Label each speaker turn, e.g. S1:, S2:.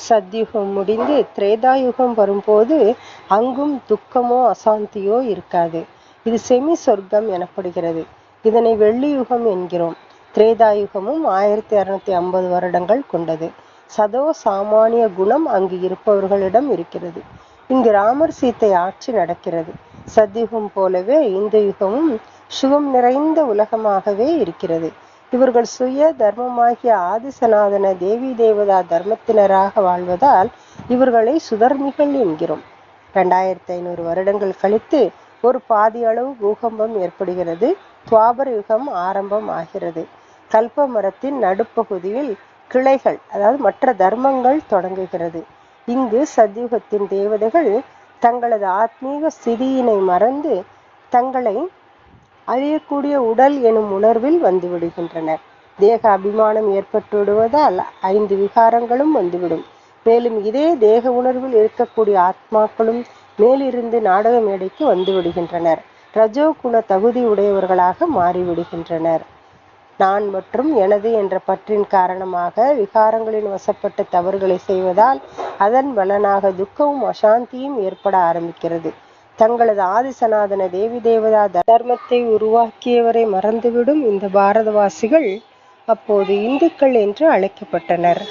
S1: சத்யுகம் முடிந்து திரேதாயுகம் வரும்போது அங்கும் துக்கமோ அசாந்தியோ இருக்காது. இது செமி சொர்க்கம் எனப்படுகிறது. இதனை வெள்ளியுகம் என்கிறோம். திரேதாயுகமும் 1650 வருடங்கள் கொண்டது. சதோ சாமானிய குணம் அங்கு இருப்பவர்களிடம் இருக்கிறது. இங்கு ராமர் சீத்தை ஆட்சி நடக்கிறது. சத்யுகம் போலவே இந்த யுகமும் சுகம் நிறைந்த உலகமாகவே இருக்கிறது. இவர்கள் சுய தர்மமாகிய ஆதிசநாதன தேவி தேவதா தர்மத்தினராக வாழ்வதால் இவர்களை சுதர்மிகள் என்கிறோம். 2500 வருடங்கள் கழித்து ஒரு பாதி அளவு பூகம்பம் ஏற்படுகிறது. துவாபர யுகம் ஆரம்பம் ஆகிறது. கல்ப மரத்தின் நடுப்பகுதியில் கிளைகள், அதாவது மற்ற தர்மங்கள் தொடங்குகிறது. இங்கு சத்யுகத்தின் தேவதைகள் தங்களது ஆத்மீக ஸ்திதியினை மறந்து தங்களை அழியக்கூடிய உடல் எனும் உணர்வில் வந்துவிடுகின்றனர். தேக அபிமானம் ஏற்பட்டு விடுவதால் 5 விகாரங்களும் வந்துவிடும். மேலும் இதே தேக உணர்வில் இருக்கக்கூடிய ஆத்மாக்களும் மேலிருந்து நாடக மேடைக்கு வந்து விடுகின்றனர். ரஜோ குண தகுதி உடையவர்களாக மாறிவிடுகின்றனர். நான் மற்றும் எனது என்ற பற்றின் காரணமாக விகாரங்களின் வசப்பட்ட தவறுகளை செய்வதால் அதன் பலனாக துக்கமும் அசாந்தியும் ஏற்பட ஆரம்பிக்கிறது. தங்களது ஆதிசநாதன தேவி தேவதா தர்மத்தை உருவாக்கியவரை மறந்துவிடும் இந்த பாரதவாசிகள் அப்போது இந்துக்கள் என்று அழைக்கப்பட்டனர்.